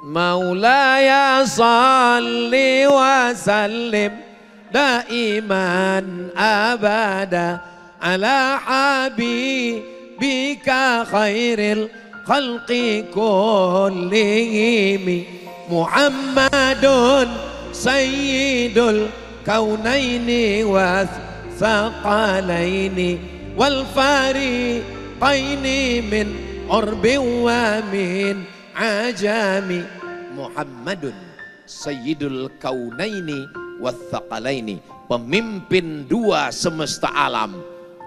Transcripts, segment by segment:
مولاي صل وسلم دائما أبدا على حبيبك خير الخلق كلهم محمد سيد الكونين والثقلين والفريقين من عرب ومن عجم محمد سيد الكونين والثقلين, pemimpin dua semesta alam,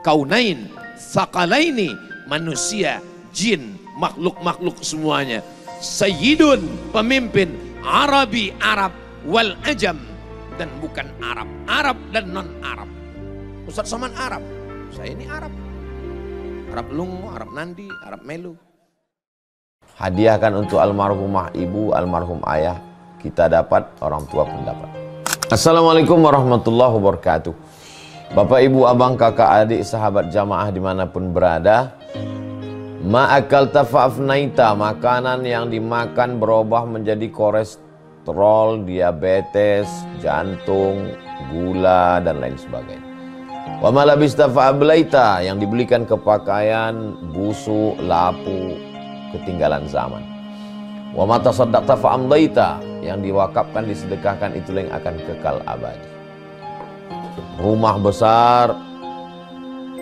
kaunain, thaqalaini, manusia, jin, makhluk-makhluk semuanya. Sayyidun, pemimpin, Arabi, Arab, wal ajam, dan bukan Arab, Arab dan non Arab. Ustaz Somad Arab, saya ini Arab, Arab Lungo, Arab Nandi, Arab Melu. Hadiahkan untuk almarhumah ibu, almarhum ayah, kita dapat, orang tua pun dapat. Assalamualaikum warahmatullahi wabarakatuh. Bapak, ibu, abang, kakak, adik, sahabat jamaah dimanapun berada, ma'akal tafa'afnaita, makanan yang dimakan berubah menjadi kolesterol, diabetes, jantung, gula, dan lain sebagainya. Wa malabista fa'ablaita, yang dibelikan ke pakaian, busuk, lapu, ketinggalan zaman. Wa mata saddaqta fa'amdaita, yang diwakafkan, disedekahkan, itulah yang akan kekal abadi. Rumah besar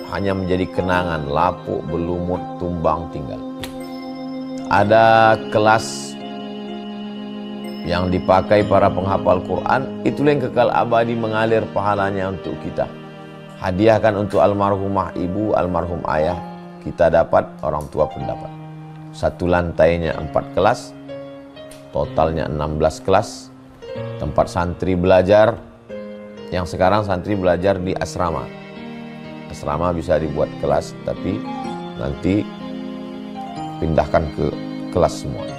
hanya menjadi kenangan, lapuk, berlumut, tumbang, tinggal. Ada kelas yang dipakai para penghafal Quran, itulah yang kekal abadi, mengalir pahalanya untuk kita. Hadiahkan untuk almarhumah ibu, almarhum ayah, kita dapat, orang tua pun dapat. Satu lantainya 4 kelas, totalnya 16 kelas, tempat santri belajar. Yang sekarang santri belajar di asrama. Asrama bisa dibuat kelas, tapi nanti pindahkan ke kelas semua.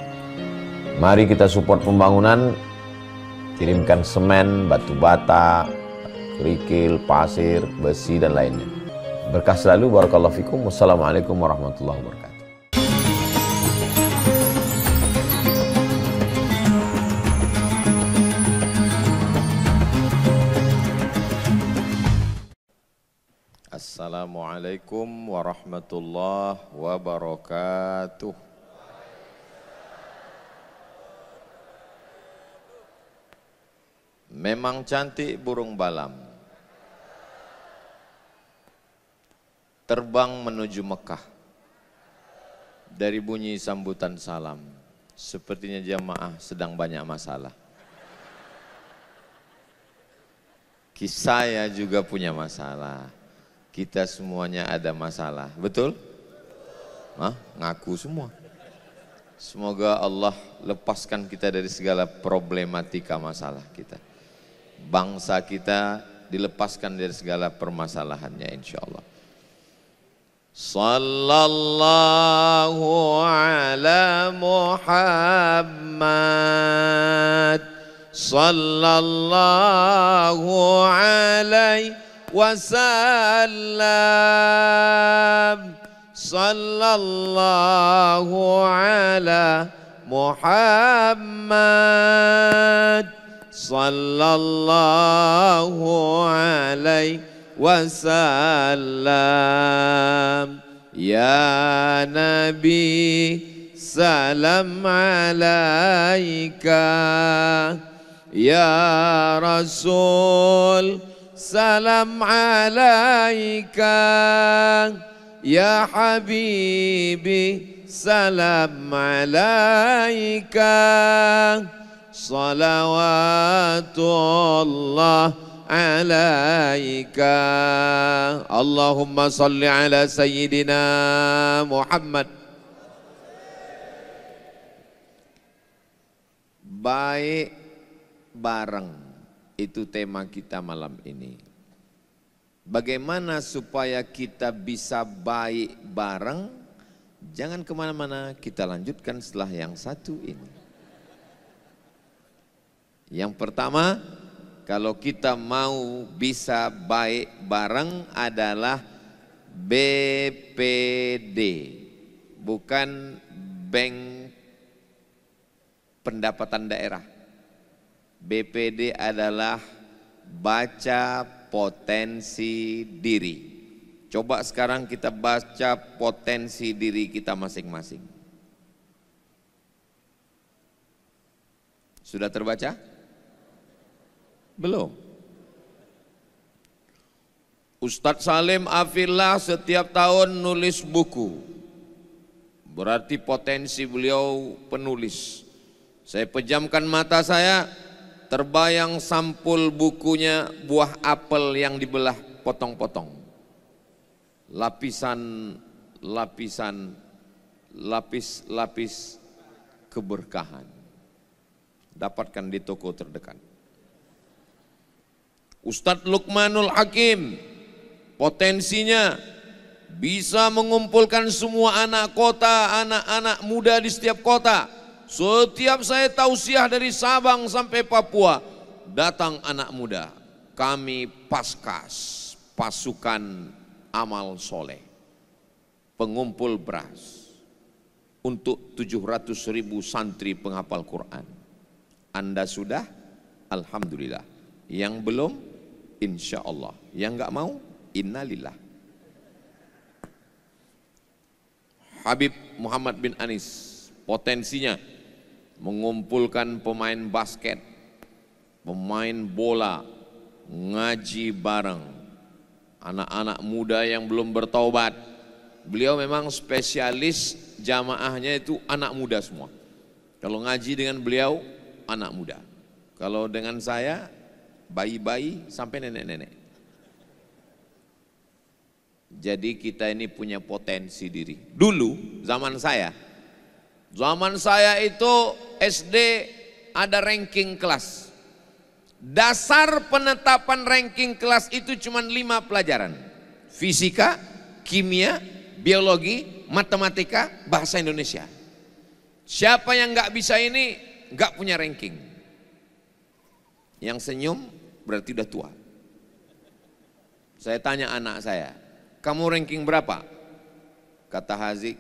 Mari kita support pembangunan, kirimkan semen, batu bata, kerikil, pasir, besi, dan lainnya. Berkah selalu, barakallahu fikum. Wassalamualaikum warahmatullahi wabarakatuh. Assalamualaikum warahmatullahi wabarakatuh. Memang cantik burung balam, terbang menuju Mekah. Dari bunyi sambutan salam, sepertinya jamaah sedang banyak masalah. Saya juga punya masalah. Kita semuanya ada masalah, betul? Ngaku semua. Semoga Allah lepaskan kita dari segala problematika masalah kita. Bangsa kita dilepaskan dari segala permasalahannya, insyaallah. Sallallahu ala Muhammad, sallallahu alaihi wasallam, sallallahu ala Muhammad, sallallahu alaihi wasallam. Ya Nabi, salam alaika. Ya Rasul, salam alaika. Ya Habibi, salam alaika. Salawatullah alaika. Allahumma salli ala Sayyidina Muhammad. Baik bareng, itu tema kita malam ini. Bagaimana supaya kita bisa baik bareng? Jangan kemana-mana, kita lanjutkan setelah yang satu ini. Yang pertama, kalau kita mau bisa baik bareng adalah BPD, bukan Bank pendapatan daerah. BPD adalah baca potensi diri. Coba sekarang kita baca potensi diri kita masing-masing. Sudah terbaca? Belum. Ustadz Salim Afillah setiap tahun nulis buku. Berarti potensi beliau penulis. Saya pejamkan mata saya, terbayang sampul bukunya buah apel yang dibelah potong-potong. Lapis keberkahan. Dapatkan di toko terdekat. Ustadz Luqmanul Hakim, potensinya bisa mengumpulkan semua anak kota, anak-anak muda di setiap kota. Setiap saya tausiah dari Sabang sampai Papua, datang anak muda. Kami Paskas, pasukan amal soleh, pengumpul beras untuk 700.000 santri penghafal Quran. Anda sudah? Alhamdulillah. Yang belum? Insya Allah. Yang enggak mau? Innalillah. Habib Muhammad bin Anis, potensinya mengumpulkan pemain basket, pemain bola, ngaji bareng, anak-anak muda yang belum bertaubat. Beliau memang spesialis jamaahnya itu anak muda semua. Kalau ngaji dengan beliau, anak muda. Kalau dengan saya, bayi-bayi sampai nenek-nenek. Jadi kita ini punya potensi diri. Dulu zaman saya itu SD ada ranking kelas. Dasar penetapan ranking kelas itu cuma 5 pelajaran. Fisika, kimia, biologi, matematika, bahasa Indonesia. Siapa yang nggak bisa ini nggak punya ranking. Yang senyum berarti udah tua. Saya tanya anak saya, kamu ranking berapa? Kata Hazik,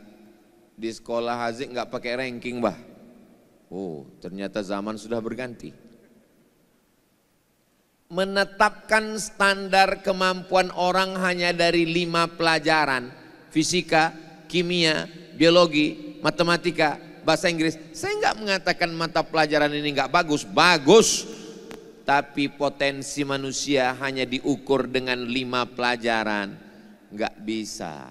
di sekolah Hazik nggak pakai ranking, bah. Oh, ternyata zaman sudah berganti. Menetapkan standar kemampuan orang hanya dari 5 pelajaran, fisika, kimia, biologi, matematika, bahasa Inggris. Saya nggak mengatakan mata pelajaran ini nggak bagus, bagus. Tapi potensi manusia hanya diukur dengan 5 pelajaran, nggak bisa.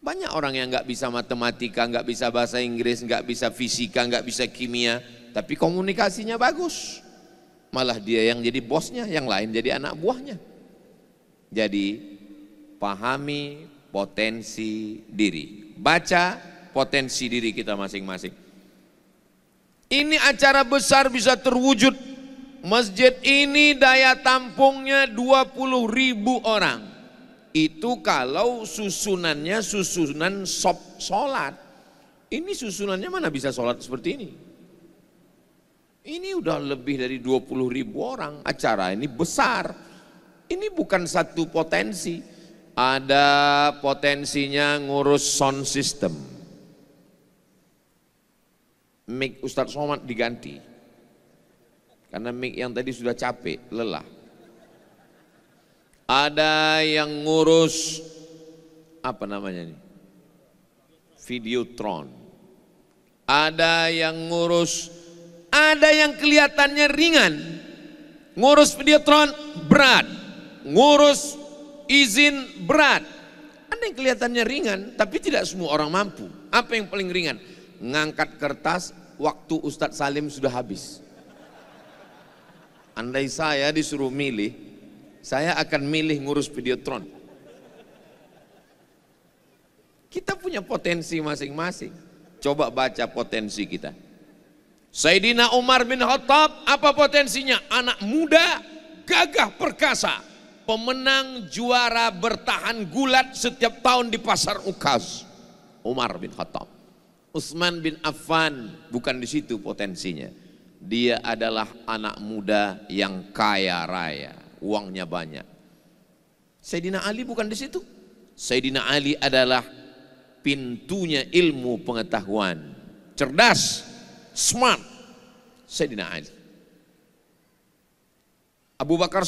Banyak orang yang nggak bisa matematika, nggak bisa bahasa Inggris, nggak bisa fisika, nggak bisa kimia, tapi komunikasinya bagus. Malah dia yang jadi bosnya, yang lain jadi anak buahnya. Jadi pahami potensi diri, baca potensi diri kita masing-masing. Ini acara besar bisa terwujud. Masjid ini daya tampungnya 20.000 orang. Itu kalau susunannya susunan sholat. Ini susunannya mana bisa sholat seperti ini? Ini udah lebih dari 20.000 orang. Acara ini besar. Ini bukan satu potensi. Ada potensinya ngurus sound system. Mic Ustadz Somad diganti. Karena mic yang tadi sudah capek, lelah. Ada yang ngurus apa namanya nih? Videotron. Ada yang ngurus, ada yang kelihatannya ringan. Ngurus videotron berat. Ngurus izin berat. Ada yang kelihatannya ringan, tapi tidak semua orang mampu. Apa yang paling ringan? Ngangkat kertas, waktu Ustadz Salim sudah habis. Andai saya disuruh milih, saya akan milih ngurus videotron. Kita punya potensi masing-masing. Coba baca potensi kita. Sayyidina Umar bin Khattab, apa potensinya? Anak muda, gagah perkasa, pemenang juara bertahan gulat setiap tahun di pasar Ukaz. Umar bin Khattab. Utsman bin Affan, bukan di situ potensinya. Dia adalah anak muda yang kaya raya, uangnya banyak. Sayyidina Ali bukan di situ. Sayyidina Ali adalah pintunya ilmu pengetahuan, cerdas, smart, Sayyidina Ali. Abu Bakar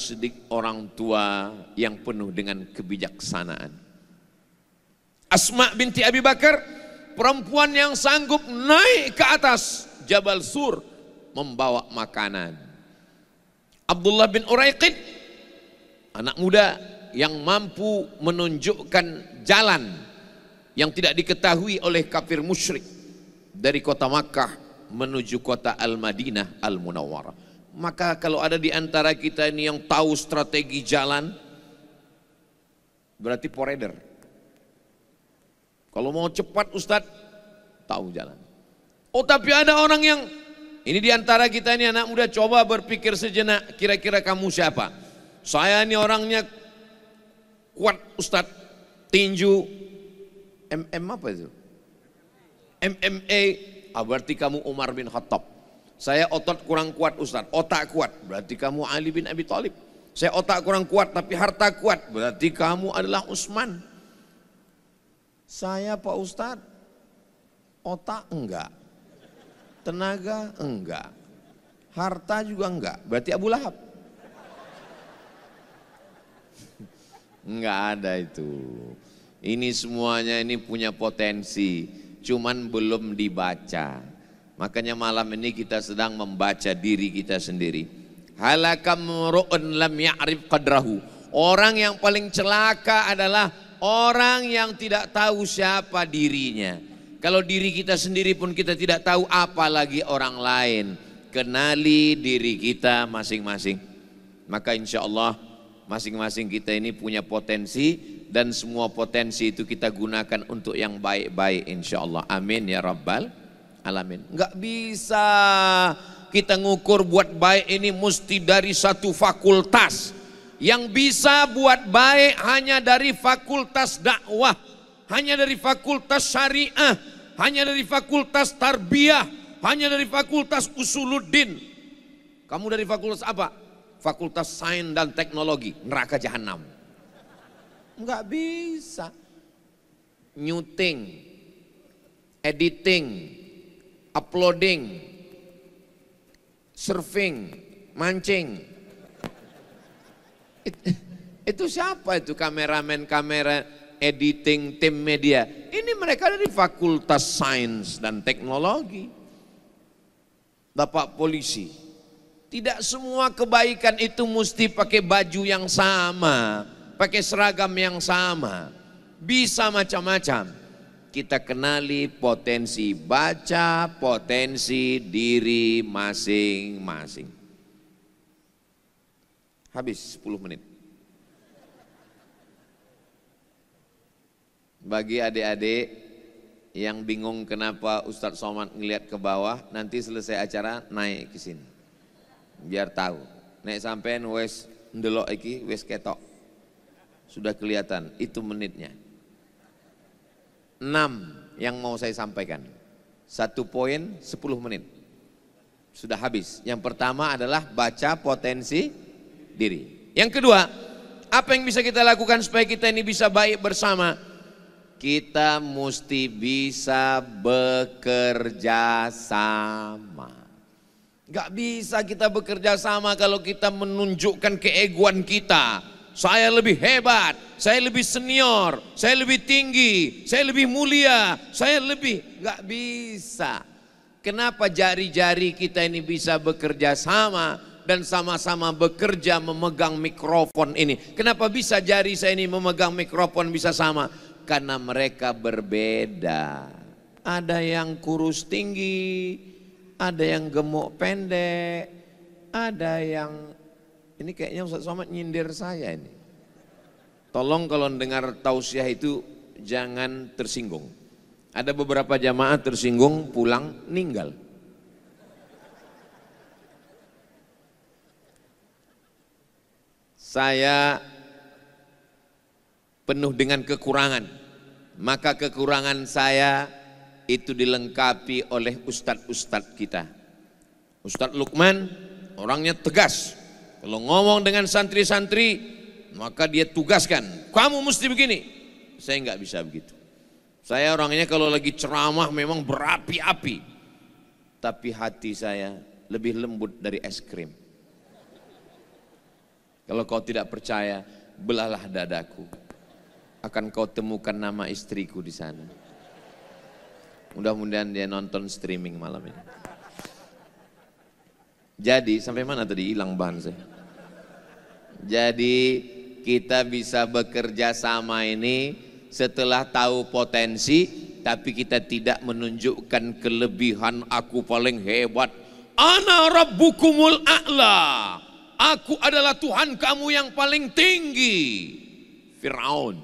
Siddiq orang tua yang penuh dengan kebijaksanaan. Asma binti Abi Bakar, perempuan yang sanggup naik ke atas Jabal Sur membawa makanan. Abdullah bin Uraiqid, anak muda yang mampu menunjukkan jalan yang tidak diketahui oleh kafir musyrik dari kota Makkah menuju kota Al-Madinah Al-Munawwarah. Maka kalau ada di antara kita ini yang tahu strategi jalan, berarti poreder. Kalau mau cepat Ustadz, tahu jalan. Oh tapi ada orang yang, ini di antara kita ini anak muda, coba berpikir sejenak, kira-kira kamu siapa? Saya ini orangnya kuat Ustadz, tinju, apa itu? MMA, berarti kamu Umar bin Khattab. Saya otot kurang kuat Ustadz, otak kuat, berarti kamu Ali bin Abi Thalib. Saya otak kurang kuat tapi harta kuat, berarti kamu adalah Utsman. Saya Pak Ustadz, otak enggak, tenaga enggak, harta juga enggak, berarti Abu Lahab. Enggak ada itu. Ini semuanya ini punya potensi, cuman belum dibaca. Makanya malam ini kita sedang membaca diri kita sendiri. Halakam ru'un lam ya'rif qadrahu. Orang yang paling celaka adalah orang yang tidak tahu siapa dirinya. Kalau diri kita sendiri pun kita tidak tahu, apalagi orang lain. Kenali diri kita masing-masing. Maka insya Allah masing-masing kita ini punya potensi, dan semua potensi itu kita gunakan untuk yang baik-baik insya Allah. Amin ya Rabbal Alamin. Enggak bisa kita ngukur buat baik ini mesti dari satu fakultas. Yang bisa buat baik hanya dari fakultas dakwah, hanya dari fakultas syariah, hanya dari fakultas tarbiyah, hanya dari fakultas usuluddin. Kamu dari fakultas apa? Fakultas Sains dan Teknologi, neraka jahanam. Enggak bisa. Nyuting, editing, uploading, surfing, mancing. Itu siapa itu kameramen, kamera editing, tim media? Ini mereka dari Fakultas Sains dan Teknologi. Bapak polisi, tidak semua kebaikan itu mesti pakai baju yang sama, pakai seragam yang sama. Bisa macam-macam. Kita kenali potensi, baca potensi diri masing-masing. Habis 10 menit. Bagi adik-adik yang bingung kenapa Ustadz Somad ngelihat ke bawah, nanti selesai acara naik ke sini. Biar tahu. Naik sampean wes ndelok iki wes ketok. Sudah kelihatan, itu menitnya. 6 yang mau saya sampaikan. 1 poin 10 menit. Sudah habis. Yang pertama adalah baca potensi diri. Yang kedua, apa yang bisa kita lakukan supaya kita ini bisa baik bersama? Kita mesti bisa bekerja sama. Gak bisa kita bekerja sama kalau kita menunjukkan keegoan kita. Saya lebih hebat, saya lebih senior, saya lebih tinggi, saya lebih mulia, saya lebih, gak bisa. Kenapa jari-jari kita ini bisa bekerja sama dan sama-sama bekerja memegang mikrofon ini? Kenapa bisa jari saya ini memegang mikrofon bisa sama? Karena mereka berbeda. Ada yang kurus tinggi, ada yang gemuk pendek, ada yang, ini kayaknya Ustaz Somad nyindir saya ini. Tolong kalau dengar tausiah itu jangan tersinggung. Ada beberapa jamaah tersinggung pulang ninggal. Saya penuh dengan kekurangan. Maka kekurangan saya itu dilengkapi oleh ustadz-ustadz kita. Ustadz Lukman orangnya tegas. Kalau ngomong dengan santri-santri maka dia tugaskan, kamu mesti begini. Saya nggak bisa begitu. Saya orangnya kalau lagi ceramah memang berapi-api. tapi hati saya lebih lembut dari es krim. Kalau kau tidak percaya, belahlah dadaku. Akan kau temukan nama istriku di sana. Mudah-mudahan dia nonton streaming malam ini. Jadi, sampai mana tadi hilang bahan saya? Jadi, kita bisa bekerja sama ini setelah tahu potensi, tapi kita tidak menunjukkan kelebihan aku paling hebat. Ana rabbukumul a'la. Aku adalah Tuhan kamu yang paling tinggi. Fir'aun.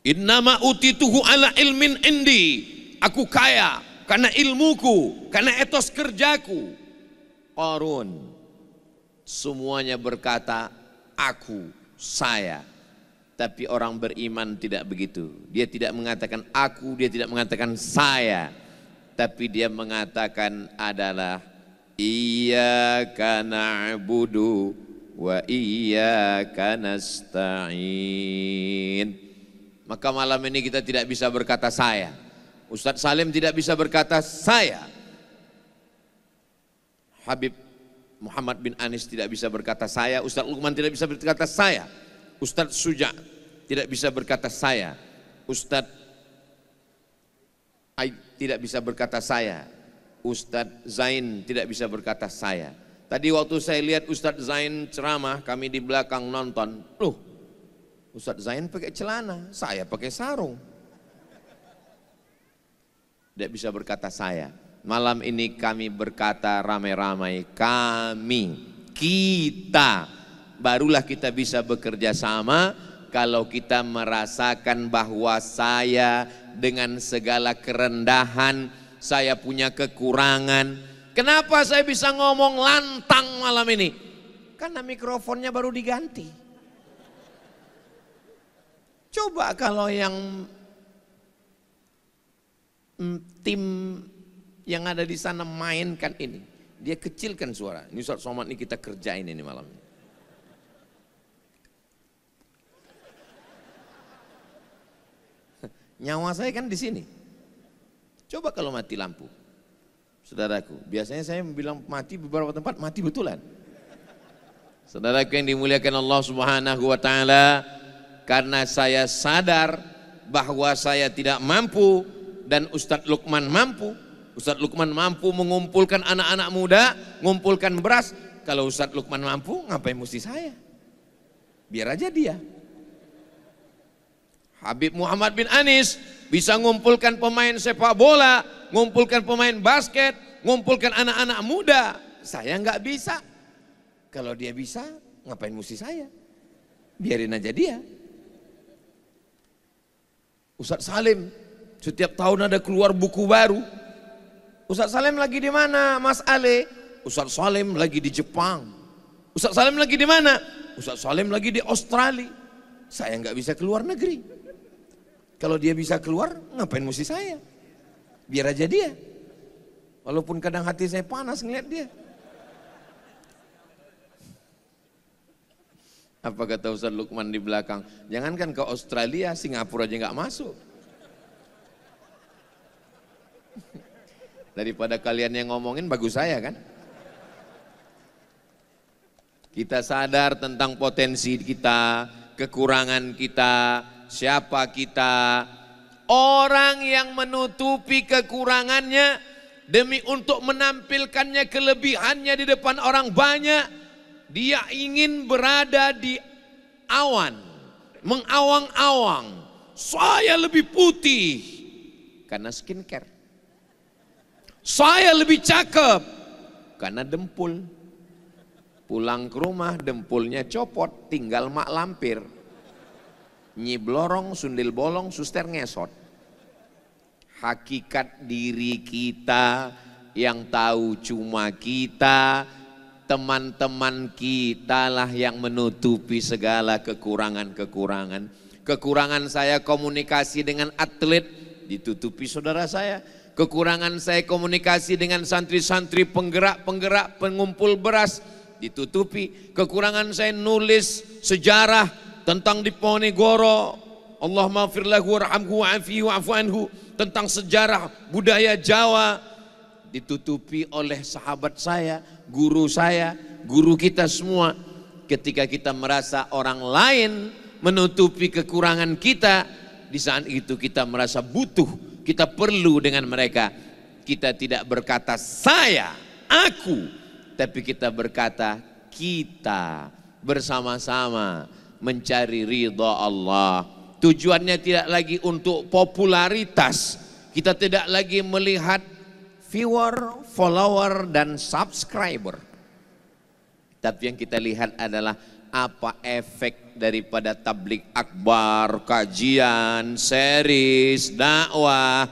Innama utituhu ala ilmin indi. Aku kaya karena ilmuku, karena etos kerjaku. Qarun. Semuanya berkata, aku, saya. Tapi orang beriman tidak begitu. Dia tidak mengatakan aku, dia tidak mengatakan saya. Tapi dia mengatakan adalah iyyaka na'budu wa iyyaka nasta'in. Maka malam ini kita tidak bisa berkata saya. Ustadz Salim tidak bisa berkata saya. Habib Muhammad bin Anis tidak bisa berkata saya. Ustadz Luqman tidak bisa berkata saya. Ustadz Suja tidak bisa berkata saya. Ustadz Aid tidak bisa berkata saya. Ustadz Zain tidak bisa berkata saya. Tadi waktu saya lihat Ustadz Zain ceramah, kami di belakang nonton. Loh, Ustadz Zain pakai celana, saya pakai sarung. Tidak bisa berkata saya. Malam ini kami berkata ramai-ramai, kami, kita. Barulah kita bisa bekerja sama kalau kita merasakan bahwa saya dengan segala kerendahan, saya punya kekurangan. Kenapa saya bisa ngomong lantang malam ini? Karena mikrofonnya baru diganti. Coba kalau yang tim yang ada di sana mainkan ini, dia kecilkan suara. Ini Ustadz Somad ini kita kerjain ini malam ini. Nyawa saya kan di sini. Coba kalau mati lampu, saudaraku. Biasanya saya bilang mati beberapa tempat, mati betulan. Saudaraku yang dimuliakan Allah Subhanahu wa Ta'ala, karena saya sadar bahwa saya tidak mampu dan Ustadz Luqman mampu. Ustadz Luqman mampu mengumpulkan anak-anak muda, mengumpulkan beras. Kalau Ustadz Luqman mampu, ngapain mesti saya? Biar aja dia. Habib Muhammad bin Anis bisa mengumpulkan pemain sepak bola, mengumpulkan pemain basket, mengumpulkan anak-anak muda. Saya nggak bisa. Kalau dia bisa, ngapain mesti saya? Biarin aja dia. Ustadz Salim setiap tahun ada keluar buku baru. Ustadz Salim lagi di mana, Mas Ale? Ustadz Salim lagi di Jepang. Ustadz Salim lagi di mana? Ustadz Salim lagi di Australia. Saya nggak bisa keluar negeri. Kalau dia bisa keluar, ngapain mesti saya? Biar aja dia. Walaupun kadang hati saya panas ngeliat dia. Apa kata Ustadz Luqman di belakang? Jangankan ke Australia, Singapura aja nggak masuk. Daripada kalian yang ngomongin, bagus saya kan? Kita sadar tentang potensi kita, kekurangan kita, siapa kita. Orang yang menutupi kekurangannya demi untuk menampilkannya kelebihannya di depan orang banyak, dia ingin berada di awan, mengawang-awang. Saya lebih putih karena skincare. Saya lebih cakep karena dempul. Pulang ke rumah dempulnya copot, tinggal mak lampir. Nyi blorong, sundil bolong, suster ngesot. Hakikat diri kita yang tahu cuma kita, teman-teman kita lah yang menutupi segala kekurangan-kekurangan. Kekurangan saya komunikasi dengan atlet, ditutupi saudara saya. Kekurangan saya komunikasi dengan santri-santri penggerak-penggerak pengumpul beras, ditutupi. Kekurangan saya nulis sejarah tentang Diponegoro, Allahumma firlahu warhamhu wa'afihi wa'afu anhu, tentang sejarah budaya Jawa, ditutupi oleh sahabat saya, guru kita semua. Ketika kita merasa orang lain menutupi kekurangan kita, di saat itu kita merasa butuh, kita perlu dengan mereka. Kita tidak berkata saya, aku, tapi kita berkata kita bersama-sama mencari ridha Allah. Tujuannya tidak lagi untuk popularitas. Kita tidak lagi melihat viewer, follower, dan subscriber. Tapi yang kita lihat adalah apa efek daripada tabligh akbar, kajian, series, dakwah.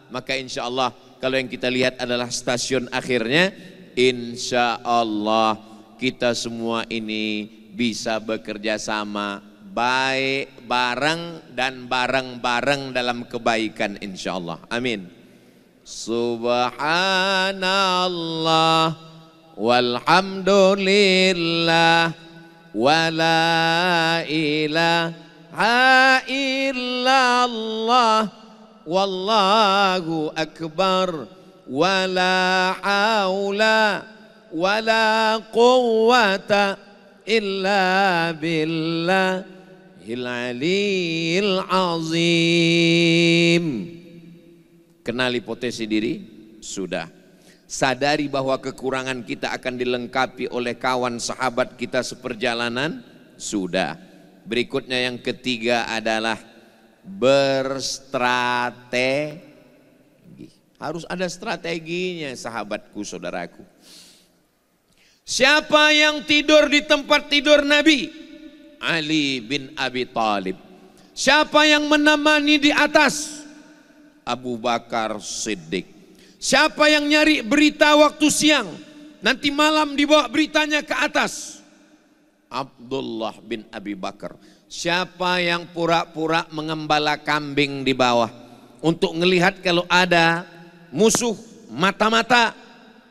Maka insya Allah kalau yang kita lihat adalah stasiun akhirnya, insya Allah kita semua ini bisa bekerja sama, baik bareng dan bareng-bareng dalam kebaikan insya Allah. Amin. Subhanallah walhamdulillah wa la ilaha illallah wallahu akbar wa la haula wa la quwwata illa billahil aliyil azim. Kenali potensi diri, sudah. Sadari bahwa kekurangan kita akan dilengkapi oleh kawan sahabat kita seperjalanan, sudah. Berikutnya yang ketiga adalah berstrategi. Harus ada strateginya sahabatku, saudaraku. Siapa yang tidur di tempat tidur Nabi? Ali bin Abi Thalib. Siapa yang menemani di atas? Abu Bakar Siddiq. Siapa yang nyari berita waktu siang, nanti malam dibawa beritanya ke atas? Abdullah bin Abi Bakar. Siapa yang pura-pura mengembala kambing di bawah untuk melihat kalau ada musuh, mata-mata,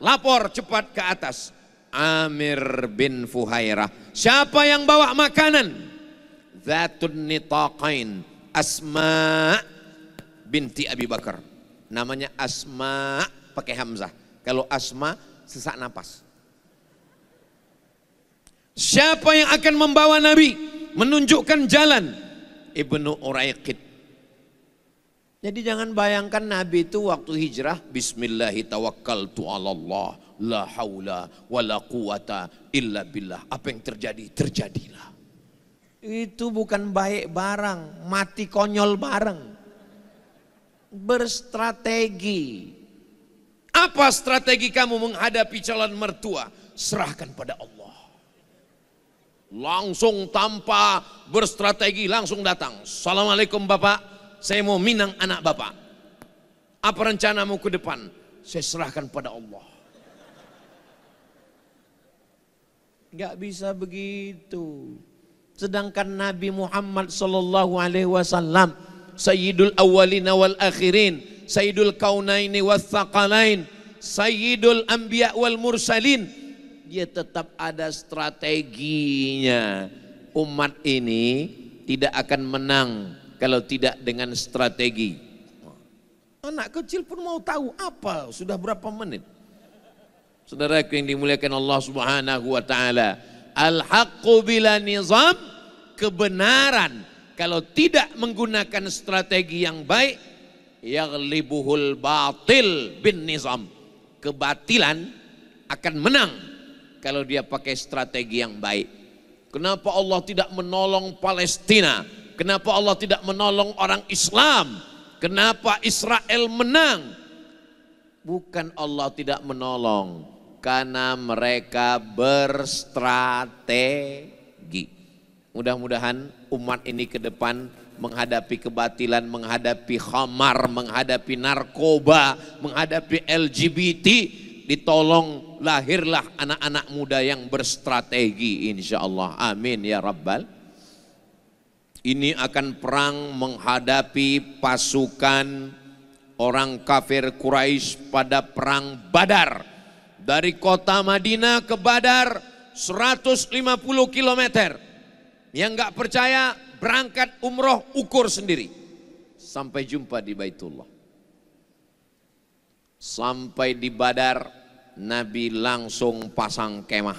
lapor cepat ke atas? Amir bin Fuhairah. Siapa yang bawa makanan? Zatun Nitaqain, Asma binti Abi Bakar. Namanya Asma pakai hamzah. Kalau Asma sesak napas. Siapa yang akan membawa Nabi menunjukkan jalan? Ibnu Uraiqid. Jadi jangan bayangkan Nabi itu waktu hijrah, Bismillahi tawakkaltu ala Allah, la haula wa la quwata illa billah. Apa yang terjadi, terjadilah. Itu bukan baik barang, mati konyol bareng. Berstrategi. Apa strategi kamu menghadapi calon mertua? Serahkan pada Allah. Langsung tanpa berstrategi, langsung datang. Assalamualaikum Bapak, saya mau minang anak Bapak. Apa rencanamu ke depan? Saya serahkan pada Allah. Gak bisa begitu. Sedangkan Nabi Muhammad sallallahu alaihi wasallam Sayyidul awwalina wal akhirin, Sayyidul kaunaini wal thaqalain, Sayyidul anbiya wal mursalin. Dia tetap ada strateginya. Umat ini tidak akan menang kalau tidak dengan strategi. Anak kecil pun mau tahu apa, sudah berapa menit. Saudaraku yang dimuliakan Allah Subhanahu wa taala, al-haqqu bila nizam, kebenaran kalau tidak menggunakan strategi yang baik, yaghlibuhul batil bin nizam. Kebatilan akan menang kalau dia pakai strategi yang baik. Kenapa Allah tidak menolong Palestina? Kenapa Allah tidak menolong orang Islam? Kenapa Israel menang? Bukan Allah tidak menolong, karena mereka berstrategi. Mudah-mudahan umat ini ke depan menghadapi kebatilan, menghadapi khamar, menghadapi narkoba, menghadapi LGBT, ditolong lahirlah anak-anak muda yang berstrategi insyaallah. Amin ya rabbal. Ini akan perang menghadapi pasukan orang kafir Quraisy pada perang Badar. Dari kota Madinah ke Badar 150 km. Yang nggak percaya berangkat umroh, ukur sendiri. Sampai jumpa di Baitullah. Sampai di Badar, Nabi langsung pasang kemah.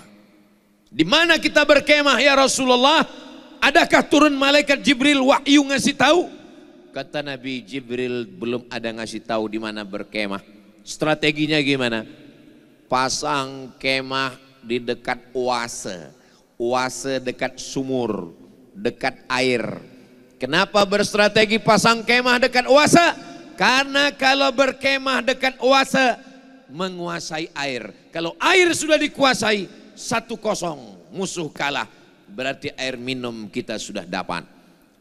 Di mana kita berkemah ya Rasulullah? Adakah turun malaikat Jibril wahyu ngasih tahu? Kata Nabi, Jibril belum ada ngasih tahu di mana berkemah. Strateginya gimana? Pasang kemah di dekat oase. Oase dekat sumur, dekat air. Kenapa berstrategi pasang kemah dekat oase? Karena kalau berkemah dekat oase menguasai air. Kalau air sudah dikuasai 1-0 musuh kalah. Berarti air minum kita sudah dapat.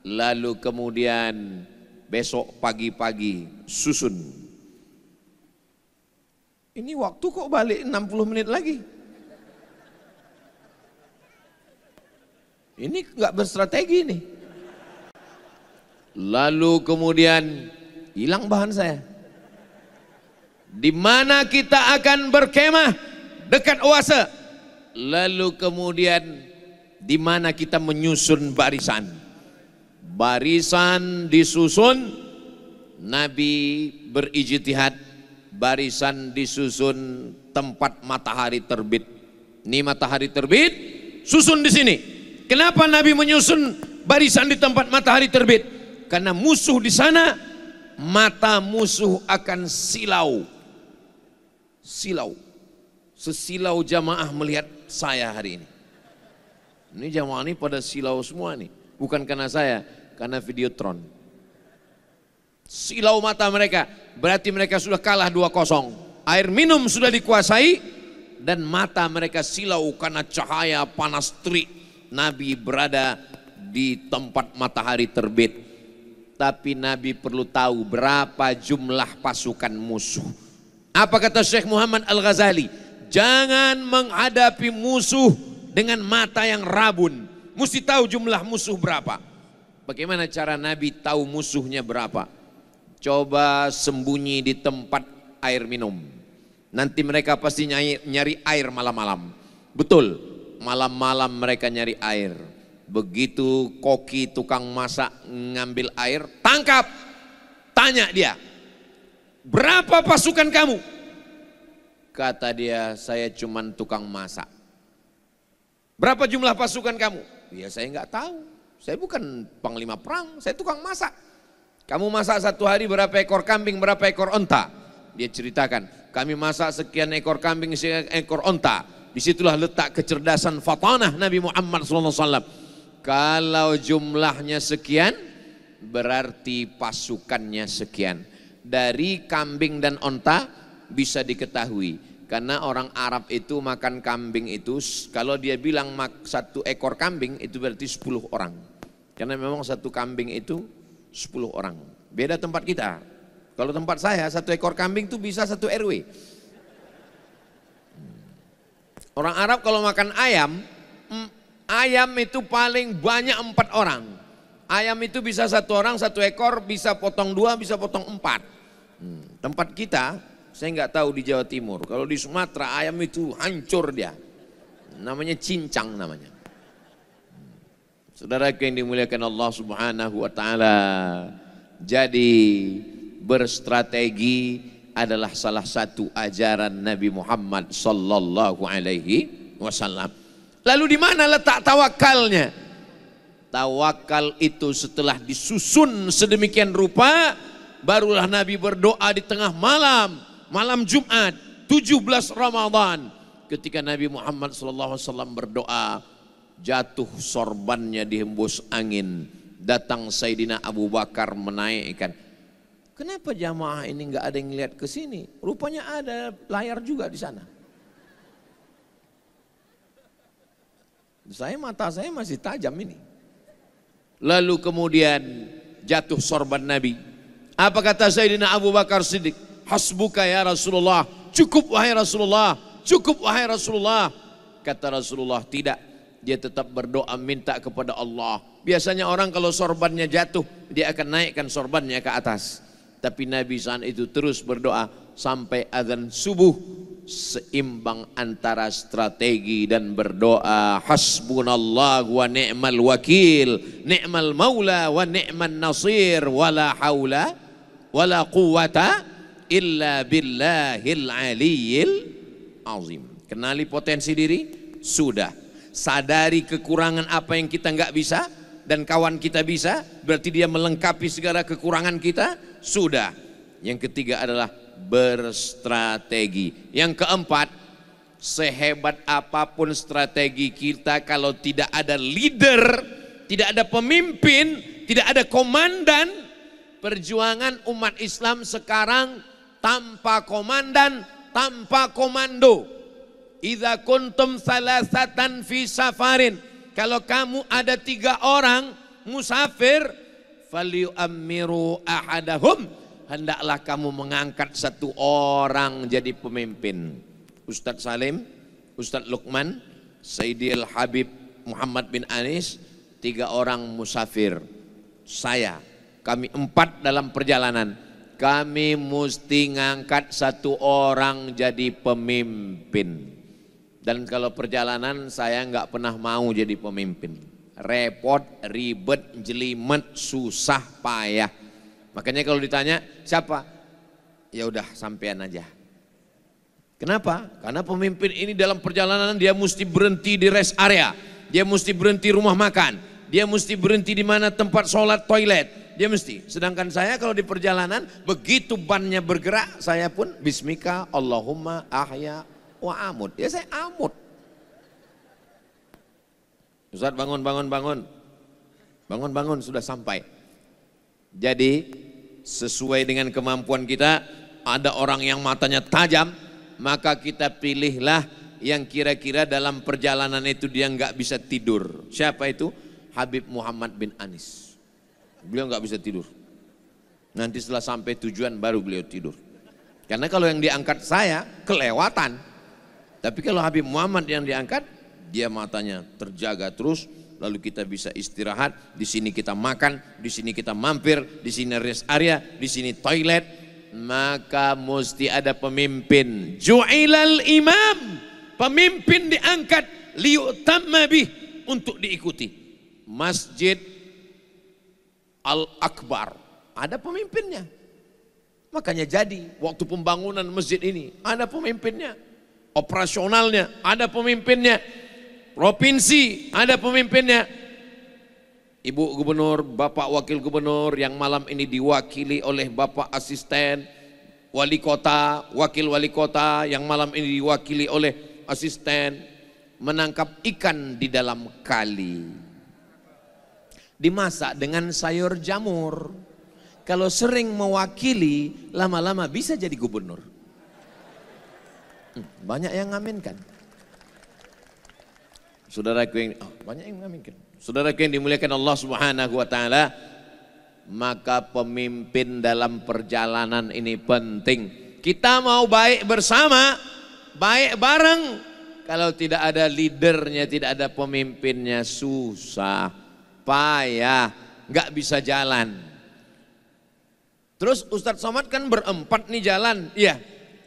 Lalu kemudian besok pagi-pagi susun. Ini waktu kok balik 60 menit lagi. Ini nggak berstrategi nih. Lalu kemudian hilang bahan saya. Di mana kita akan berkemah? Dekat oase. Lalu kemudian di mana kita menyusun barisan? Barisan disusun, Nabi berijtihad, barisan disusun tempat matahari terbit. Ini matahari terbit, susun di sini. Kenapa Nabi menyusun barisan di tempat matahari terbit? Karena musuh di sana, mata musuh akan silau. Silau. Sesilau jamaah melihat saya hari ini. Ini jamaah ini pada silau semua nih. Bukan karena saya, karena Videotron. Silau mata mereka, berarti mereka sudah kalah 2-0. Air minum sudah dikuasai dan mata mereka silau karena cahaya panas terik. Nabi berada di tempat matahari terbit. Tapi Nabi perlu tahu berapa jumlah pasukan musuh. Apa kata Syekh Muhammad Al-Ghazali? Jangan menghadapi musuh dengan mata yang rabun. Mesti tahu jumlah musuh berapa. Bagaimana cara Nabi tahu musuhnya berapa? Coba sembunyi di tempat air minum. Nanti mereka pasti nyari air malam-malam. Betul, malam-malam mereka nyari air. Begitu koki tukang masak ngambil air, tangkap, tanya dia, berapa pasukan kamu? Kata dia, saya cuman tukang masak. Berapa jumlah pasukan kamu? Ya saya nggak tahu, saya bukan panglima perang, saya tukang masak. Kamu masak satu hari berapa ekor kambing, berapa ekor onta? Dia ceritakan, kami masak sekian ekor kambing, sekian ekor onta. Disitulah letak kecerdasan fatanah Nabi Muhammad SAW. Kalau jumlahnya sekian, berarti pasukannya sekian. Dari kambing dan onta bisa diketahui. Karena orang Arab itu makan kambing itu, kalau dia bilang satu ekor kambing itu berarti 10 orang. Karena memang satu kambing itu 10 orang. Beda tempat kita. Kalau tempat saya satu ekor kambing itu bisa 1 RW. Orang Arab kalau makan ayam, ayam itu paling banyak 4 orang. Ayam itu bisa 1 orang 1 ekor, bisa potong 2, bisa potong 4. Tempat kita, saya nggak tahu di Jawa Timur. Kalau di Sumatera ayam itu hancur dia. Namanya cincang namanya. Saudara yang dimuliakan Allah Subhanahu wa taala. Jadi berstrategi adalah salah satu ajaran Nabi Muhammad sallallahu alaihi wasallam. Lalu di mana letak tawakalnya? Tawakal itu setelah disusun sedemikian rupa, barulah Nabi berdoa di tengah malam, malam Jumat 17 Ramadan. Ketika Nabi Muhammad SAW berdoa, jatuh sorbannya dihembus angin. Datang Sayyidina Abu Bakar menaikkan. Kenapa jamaah ini nggak ada yang lihat ke sini? Rupanya ada layar juga di sana. Mata saya masih tajam ini. Lalu kemudian jatuh sorban Nabi. Apa kata Sayyidina Abu Bakar Siddiq? Hasbuka ya Rasulullah. Cukup wahai Rasulullah. Cukup wahai Rasulullah. Kata Rasulullah tidak. Dia tetap berdoa minta kepada Allah. Biasanya orang kalau sorbannya jatuh, dia akan naikkan sorbannya ke atas. Tapi Nabi saat itu terus berdoa sampai azan subuh, seimbang antara strategi dan berdoa. Hasbunallah wa ni'mal wakil, ni'mal maula wa ni'man nasir, wala haula wala quwata illa billahil aliyil azim. Kenali potensi diri, sudah. Sadari kekurangan apa yang kita nggak bisa dan kawan kita bisa, berarti dia melengkapi segala kekurangan kita, sudah. Yang ketiga adalah berstrategi. Yang keempat, sehebat apapun strategi kita, kalau tidak ada leader, tidak ada pemimpin, tidak ada komandan, perjuangan umat Islam sekarang tanpa komandan, tanpa komando. Idza kuntum salasatan fi safarin, kalau kamu ada 3 orang musafir, falyu'ammiru ahadahum, hendaklah kamu mengangkat 1 orang jadi pemimpin. Ustadz Salim, Ustadz Luqman, Sayyidi Al-Habib Muhammad bin Anis, 3 orang musafir. Saya, kami 4 dalam perjalanan, kami mesti ngangkat 1 orang jadi pemimpin. Dan kalau perjalanan saya nggak pernah mau jadi pemimpin. Repot, ribet, jelimet, susah, payah. Makanya kalau ditanya siapa? Ya udah sampean aja. Kenapa? Karena pemimpin ini dalam perjalanan dia mesti berhenti di rest area. Dia mesti berhenti rumah makan. Dia mesti berhenti di mana tempat sholat, toilet. Dia mesti. Sedangkan saya kalau di perjalanan begitu bannya bergerak, saya pun bismika Allahumma ahya wa amud. Ya saya amud. Ustaz bangun, bangun, bangun. Bangun, bangun, sudah sampai. Jadi sesuai dengan kemampuan kita, ada orang yang matanya tajam, maka kita pilihlah yang kira-kira dalam perjalanan itu dia nggak bisa tidur. Siapa itu? Habib Muhammad bin Anis. Beliau nggak bisa tidur. Nanti setelah sampai tujuan baru beliau tidur. Karena kalau yang diangkat saya kelewatan. Tapi kalau Habib Muhammad yang diangkat, dia matanya terjaga terus, lalu kita bisa istirahat, di sini kita makan, di sini kita mampir, di sini rest area, di sini toilet, maka mesti ada pemimpin. Ju'ilal imam, pemimpin diangkat liyutamma bih, untuk diikuti. Masjid Al-Akbar, ada pemimpinnya. Makanya jadi waktu pembangunan masjid ini ada pemimpinnya. Operasionalnya ada pemimpinnya, provinsi ada pemimpinnya, Ibu Gubernur, Bapak Wakil Gubernur yang malam ini diwakili oleh Bapak Asisten Wali Kota, Wakil Wali Kota yang malam ini diwakili oleh asisten, menangkap ikan di dalam kali, dimasak dengan sayur jamur. Kalau sering mewakili, lama-lama bisa jadi gubernur. Banyak yang ngaminkan. Saudaraku yang banyak yang ngaminkan. Saudaraku yang dimuliakan Allah Subhanahu wa taala, maka pemimpin dalam perjalanan ini penting. Kita mau baik bersama, baik bareng. Kalau tidak ada leadernya, tidak ada pemimpinnya, susah, payah, nggak bisa jalan. Terus Ustadz Somad kan berempat nih jalan, iya.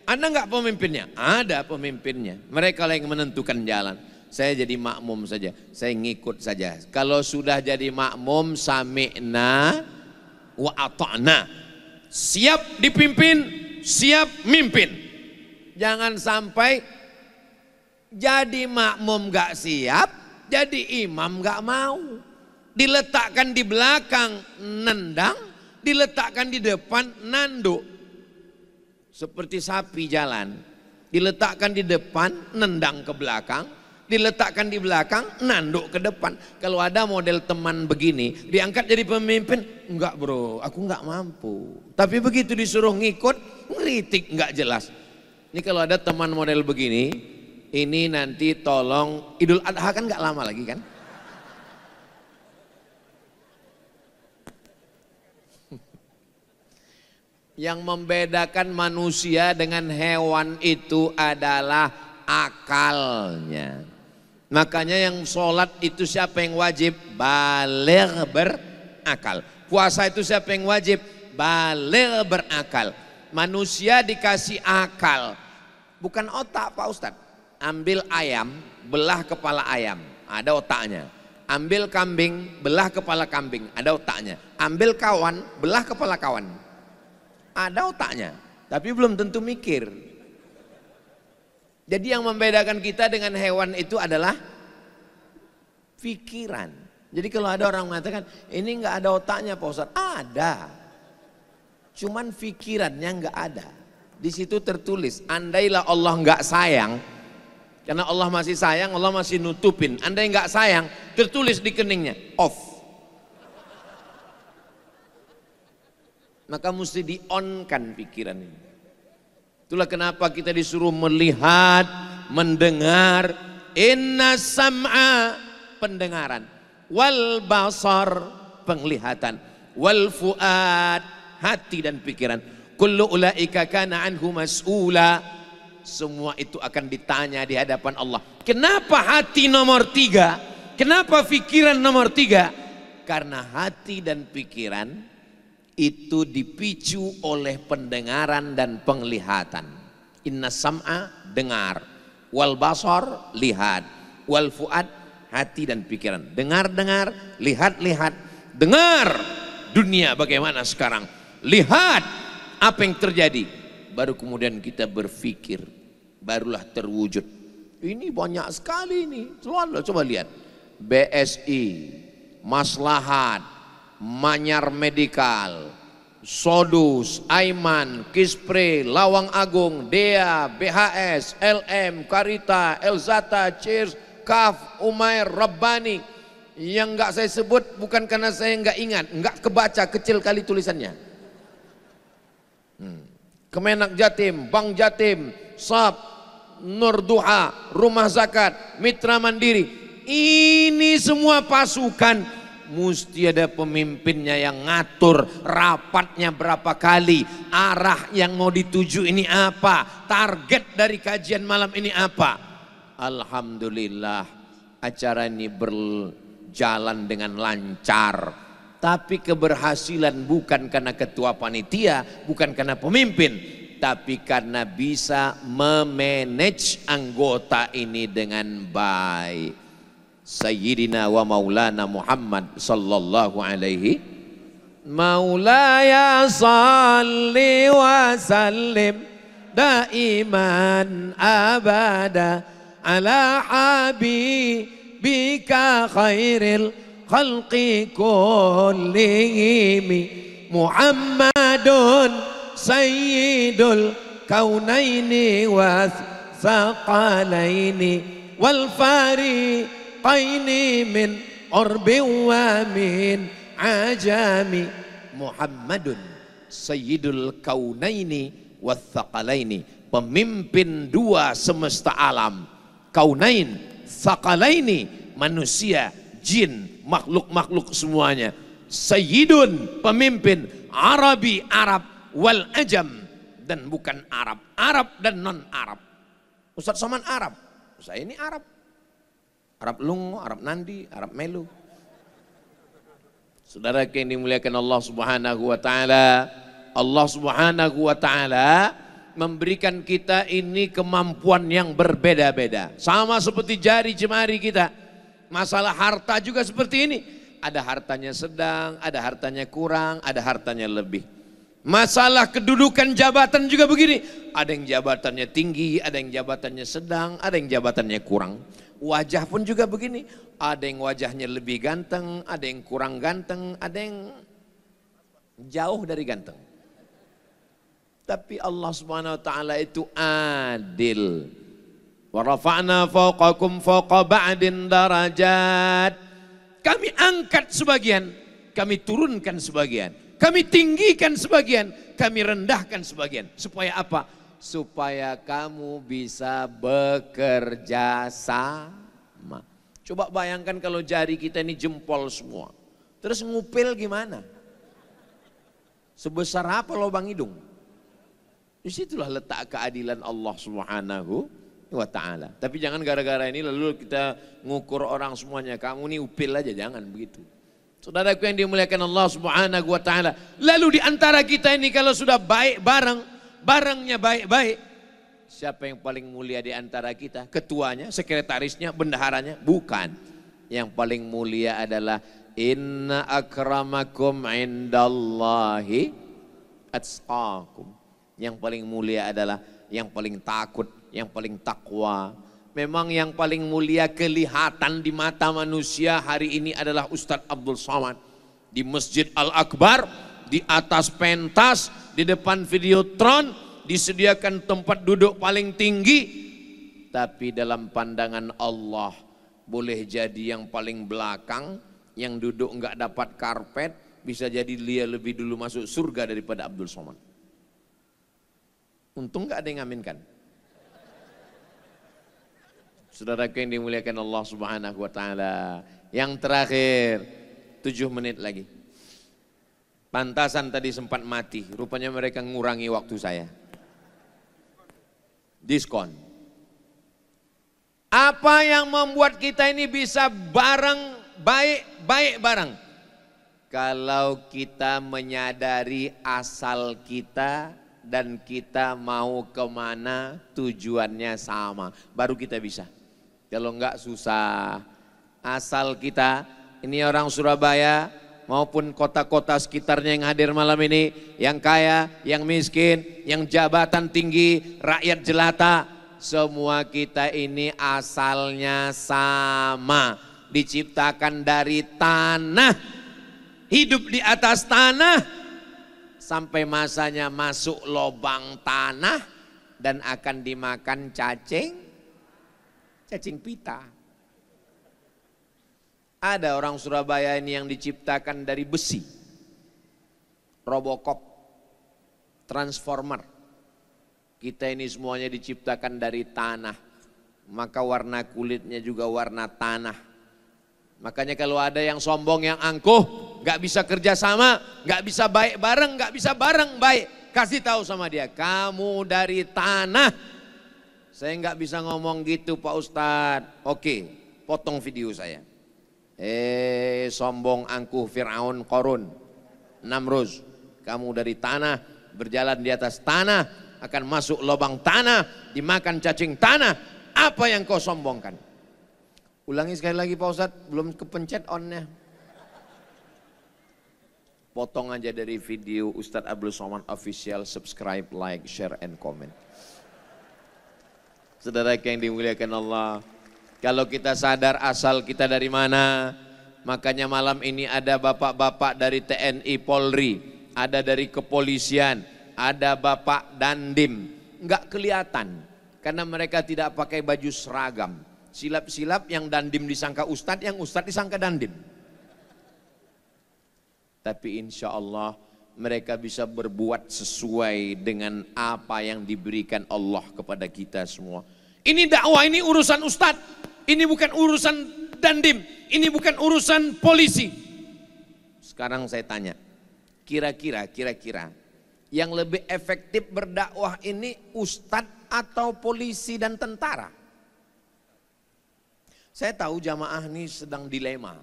Ada nggak pemimpinnya? Ada pemimpinnya. Mereka yang menentukan jalan. Saya jadi makmum saja, saya ngikut saja. Kalau sudah jadi makmum, sami'na wa ata'na. Siap dipimpin, siap mimpin. Jangan sampai jadi makmum nggak siap, jadi imam nggak mau. Diletakkan di belakang nendang, diletakkan di depan nanduk. Seperti sapi jalan, diletakkan di depan, nendang ke belakang, diletakkan di belakang, nanduk ke depan. Kalau ada model teman begini, diangkat jadi pemimpin, enggak bro, aku enggak mampu. Tapi begitu disuruh ngikut, ngeritik enggak jelas. Ini kalau ada teman model begini, ini nanti tolong, Idul Adha kan enggak lama lagi kan? Yang membedakan manusia dengan hewan itu adalah akalnya. Makanya yang sholat itu siapa yang wajib? Baligh berakal. Puasa itu siapa yang wajib? Baligh berakal. Manusia dikasih akal, bukan otak Pak Ustadz. Ambil ayam, belah kepala ayam, ada otaknya. Ambil kambing, belah kepala kambing, ada otaknya. Ambil kawan, belah kepala kawan, ada otaknya. tapi belum tentu mikir. Jadi yang membedakan kita dengan hewan itu adalah pikiran. Jadi kalau ada orang mengatakan, ini nggak ada otaknya Pak Ustadz, ada. Cuman pikirannya nggak ada. Di situ tertulis, andailah Allah nggak sayang, karena Allah masih sayang, Allah masih nutupin. Andai nggak sayang, tertulis di keningnya, off. Maka mesti di-on-kan pikiran ini. Itulah kenapa kita disuruh melihat, mendengar, inna sam'a, pendengaran, wal basar, penglihatan, wal fuad, hati dan pikiran, kullu ulaika kana anhu mas'ula, semua itu akan ditanya di hadapan Allah. Kenapa hati nomor 3? Kenapa pikiran nomor 3? Karena hati dan pikiran itu dipicu oleh pendengaran dan penglihatan. Inna sam'a, dengar, wal basar, lihat, wal fuad, hati dan pikiran. Dengar, lihat. Dengar dunia bagaimana sekarang, lihat apa yang terjadi, baru kemudian kita berpikir, barulah terwujud. Ini banyak sekali ini, coba lihat, BSI, Maslahat, Manyar Medikal, Sodus, Aiman, Kispre, Lawang Agung, Dea, BHS, LM, Karita, Elzata, Cheers, Kaf, Umair, Rabbani. Yang enggak saya sebut bukan karena saya enggak ingat, enggak kebaca, kecil kali tulisannya. Kemenak Jatim, Bank Jatim, SAP, Nur Duha, Rumah Zakat, Mitra Mandiri. Ini semua pasukan, mesti ada pemimpinnya yang ngatur rapatnya berapa kali, arah yang mau dituju ini apa, target dari kajian malam ini apa. Alhamdulillah acara ini berjalan dengan lancar, tapi keberhasilan bukan karena ketua panitia, bukan karena pemimpin, tapi karena bisa memanage anggota ini dengan baik. Sayyidina wa maulana Muhammad sallallahu alaihi Maulaya salli wa sallim daiman abada ala habibika khairil khalqi kullihim Muhammadun sayyidul kaunaini wa thaqalaini wal fariqaini min urbi wa min ajami Muhammadun sayyidul kaunaini wa thaqalaini, pemimpin dua semesta alam, kaunain, thaqalaini, manusia, jin, makhluk-makhluk semuanya, sayyidun, pemimpin, Arabi, Arab, wal ajam, dan bukan Arab, Arab dan non Arab. Ustaz Somad Arab, saya ini Arab, Arab Lungo, Arab Nandi, Arab Melu. Saudara yang dimuliakan Allah Subhanahu wa taala, Allah Subhanahu wa taala memberikan kita ini kemampuan yang berbeda-beda. Sama seperti jari jemari kita. Masalah harta juga seperti ini. Ada hartanya sedang, ada hartanya kurang, ada hartanya lebih. Masalah kedudukan jabatan juga begini. Ada yang jabatannya tinggi, ada yang jabatannya sedang, ada yang jabatannya kurang. Wajah pun juga begini, ada yang wajahnya lebih ganteng, ada yang kurang ganteng, ada yang jauh dari ganteng. Tapi Allah Subhanahu wa taala itu adil. Wa rafa'na fawqakum fawqa ba'din darajat. Kami angkat sebagian, kami turunkan sebagian, kami tinggikan sebagian, kami rendahkan sebagian. Supaya apa? Supaya kamu bisa bekerja sama. Coba bayangkan kalau jari kita ini jempol semua, terus ngupil gimana? Sebesar apa lubang hidung? Disitulah letak keadilan Allah Subhanahu wa ta'ala. Tapi jangan gara-gara ini lalu kita ngukur orang semuanya, kamu ini upil aja, jangan begitu. Saudaraku yang dimuliakan Allah Subhanahu wa ta'ala, lalu di antara kita ini kalau sudah baik barangnya baik-baik, siapa yang paling mulia di antara kita? Ketuanya, sekretarisnya, bendaharanya? Bukan. Yang paling mulia adalah inna akramakum indallahi atqakum. Yang paling mulia adalah yang paling takut, yang paling takwa. Memang yang paling mulia kelihatan di mata manusia hari ini adalah Ustadz Abdul Somad. Di Masjid Al-Akbar, di atas pentas, di depan Videotron, disediakan tempat duduk paling tinggi. Tapi dalam pandangan Allah, boleh jadi yang paling belakang, yang duduk enggak dapat karpet, bisa jadi dia lebih dulu masuk surga daripada Abdul Somad. Untung enggak ada yang ngaminkan. Saudaraku yang dimuliakan Allah Subhanahu wa taala. Yang terakhir, 7 menit lagi. Pantasan tadi sempat mati, rupanya mereka ngurangi waktu saya. Diskon. Apa yang membuat kita ini bisa bareng baik bareng? Kalau kita menyadari asal kita dan kita mau kemana, tujuannya sama, baru kita bisa. Kalau enggak susah. Asal kita, ini orang Surabaya maupun kota-kota sekitarnya yang hadir malam ini, yang kaya, yang miskin, yang jabatan tinggi, rakyat jelata, semua kita ini asalnya sama, diciptakan dari tanah, hidup di atas tanah, sampai masanya masuk lubang tanah dan akan dimakan cacing pita. Ada orang Surabaya ini yang diciptakan dari besi, Robocop, Transformer. Kita ini semuanya diciptakan dari tanah, maka warna kulitnya juga warna tanah. Makanya kalau ada yang sombong, yang angkuh, gak bisa kerja sama, gak bisa baik bareng, gak bisa bareng baik, kasih tahu sama dia, kamu dari tanah. Saya nggak bisa ngomong gitu Pak Ustadz. Oke, potong video saya. Sombong, angkuh, Fir'aun, Qarun, Namruz. Kamu dari tanah, berjalan di atas tanah, akan masuk lubang tanah, dimakan cacing tanah. Apa yang kau sombongkan? Ulangi sekali lagi Pak Ustadz, belum kepencet on-nya. Potong aja dari video Ustadz Abdul Somad Official, subscribe, like, share, and comment. Saudara yang dimuliakan Allah, kalau kita sadar asal kita dari mana, makanya malam ini ada bapak-bapak dari TNI Polri, ada dari kepolisian, ada bapak Dandim, enggak kelihatan karena mereka tidak pakai baju seragam. Silap-silap yang Dandim disangka ustadz, yang ustadz disangka Dandim. Tapi insya Allah mereka bisa berbuat sesuai dengan apa yang diberikan Allah kepada kita semua. Ini dakwah, ini urusan ustadz, ini bukan urusan Dandim, ini bukan urusan polisi. Sekarang saya tanya, kira-kira yang lebih efektif berdakwah ini ustadz atau polisi dan tentara? Saya tahu jamaah ini sedang dilema,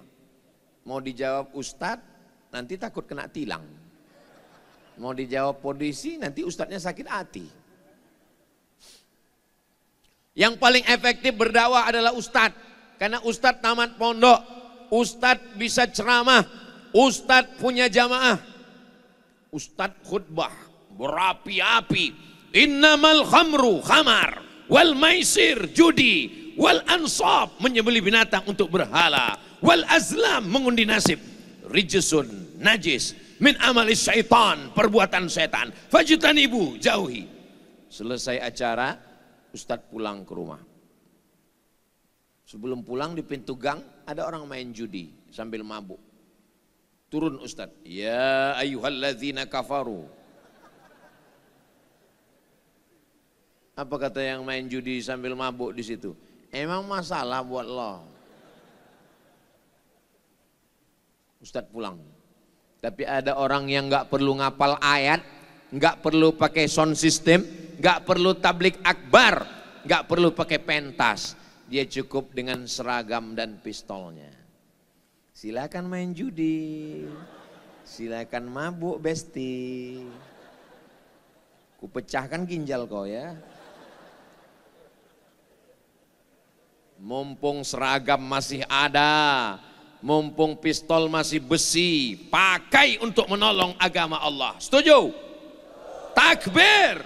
mau dijawab ustadz nanti takut kena tilang, mau dijawab polisi nanti ustadznya sakit hati. Yang paling efektif berdakwah adalah ustadz, karena ustadz tamat pondok, ustadz bisa ceramah, ustadz punya jamaah, ustadz khutbah berapi-api, innamal khamru khamar, wal maisir judi, wal ansab menyembelih binatang untuk berhala, wal azlam mengundi nasib, rijsun najis min amalis syaitan, perbuatan setan, fajtanibu jauhi. Selesai acara, Ustadz pulang ke rumah. Sebelum pulang di pintu gang ada orang main judi sambil mabuk. Turun Ustadz, ya ayyuhalladzina kafaru. Apa kata yang main judi sambil mabuk di situ? Emang masalah buat lo? Ustadz pulang. Tapi ada orang yang nggak perlu ngapal ayat, nggak perlu pakai sound system, nggak perlu tablik akbar, nggak perlu pakai pentas. Dia cukup dengan seragam dan pistolnya. Silakan main judi, silakan mabuk besti. Kupecahkan ginjal kau ya. Mumpung seragam masih ada, mumpung pistol masih besi, pakai untuk menolong agama Allah. Setuju? Tak Akbar.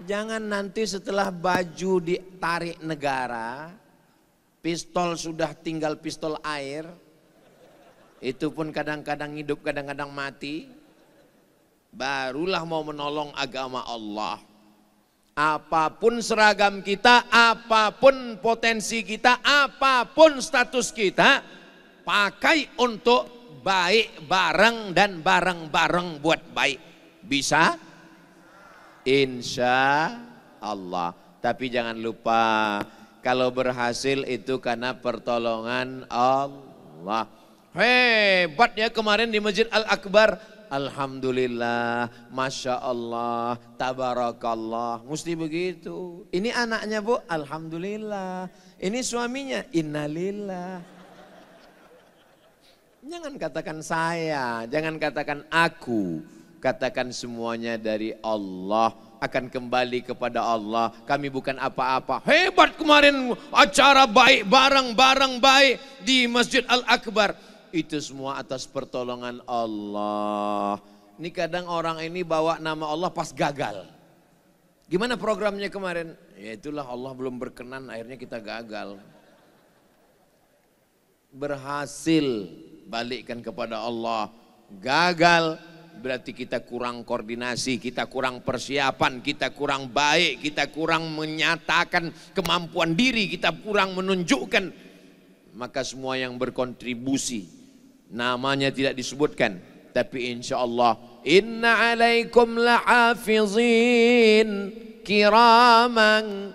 Jangan nanti setelah baju ditarik negara, pistol sudah tinggal pistol air, itu pun kadang-kadang hidup, kadang-kadang mati, barulah mau menolong agama Allah. Apapun seragam kita, apapun potensi kita, apapun status kita, pakai untuk baik bareng dan bareng-bareng buat baik. Bisa? Insya Allah. Tapi jangan lupa, kalau berhasil itu karena pertolongan Allah. Hebat ya kemarin di Masjid Al-Akbar. Alhamdulillah, Masya Allah, Tabarakallah. Mesti begitu. Ini anaknya Bu, Alhamdulillah. Ini suaminya, Innalillah. Jangan katakan saya, jangan katakan aku. Katakan semuanya dari Allah. Akan kembali kepada Allah. Kami bukan apa-apa. Hebat kemarin acara baik, bareng-bareng baik di Masjid Al-Akbar. Itu semua atas pertolongan Allah. Ini kadang orang ini bawa nama Allah pas gagal. Gimana programnya kemarin? Ya itulah, Allah belum berkenan, akhirnya kita gagal. Berhasil, balikkan kepada Allah. Gagal, berarti kita kurang koordinasi, kita kurang persiapan, kita kurang baik, kita kurang menyatakan kemampuan diri, kita kurang menunjukkan. Maka semua yang berkontribusi, namanya tidak disebutkan, tapi insya Allah, inna alaikum la'afizin kiraman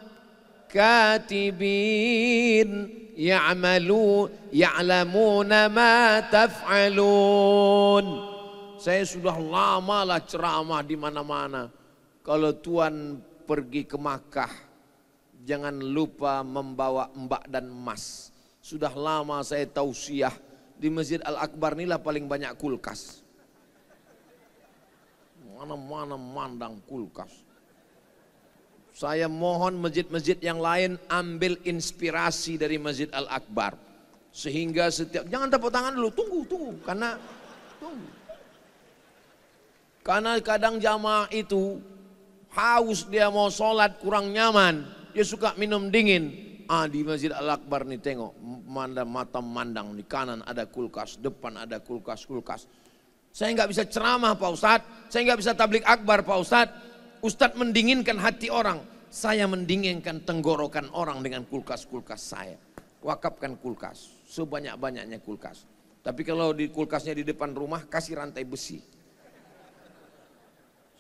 katibin ya'lamuna ma taf'alun. Saya sudah lama lah ceramah di mana-mana. Kalau Tuhan pergi ke Makkah, jangan lupa membawa mbak dan emas. Sudah lama saya tausiah, di Masjid Al-Akbar inilah paling banyak kulkas. Mana-mana mandang kulkas. Saya mohon masjid-masjid yang lain ambil inspirasi dari Masjid Al-Akbar. Sehingga setiap, jangan tepuk tangan dulu, tunggu. Karena kadang jamaah itu haus, dia mau sholat kurang nyaman, dia suka minum dingin. Di Masjid Al-Akbar nih tengok, mata mandang, di kanan ada kulkas, depan ada kulkas. Saya nggak bisa ceramah Pak Ustadz, saya nggak bisa tablik akbar Pak Ustadz. Ustadz mendinginkan hati orang, saya mendinginkan tenggorokan orang dengan kulkas-kulkas saya. Wakafkan kulkas, sebanyak-banyaknya kulkas. Tapi kalau di kulkasnya di depan rumah, kasih rantai besi.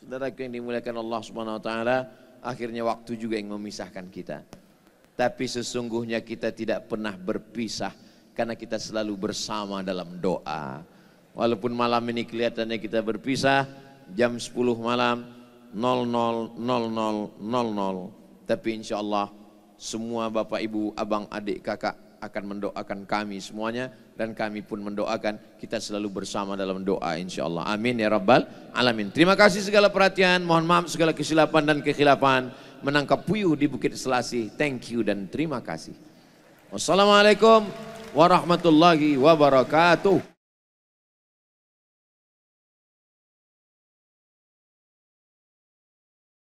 Saudaraku yang dimuliakan Allah Subhanahu Wa Taala, akhirnya waktu juga yang memisahkan kita. Tapi sesungguhnya kita tidak pernah berpisah karena kita selalu bersama dalam doa. Walaupun malam ini kelihatannya kita berpisah jam 10 malam 00.00, tapi insya Allah semua Bapak Ibu, Abang, Adik, Kakak akan mendoakan kami semuanya, dan kami pun mendoakan kita selalu bersama dalam doa insya Allah. Amin ya Rabbal Alamin. Terima kasih segala perhatian, mohon maaf segala kesilapan dan kekhilafan. Menangkap puyuh di Bukit Selasi. Thank you dan terima kasih. Wassalamualaikum warahmatullahi wabarakatuh.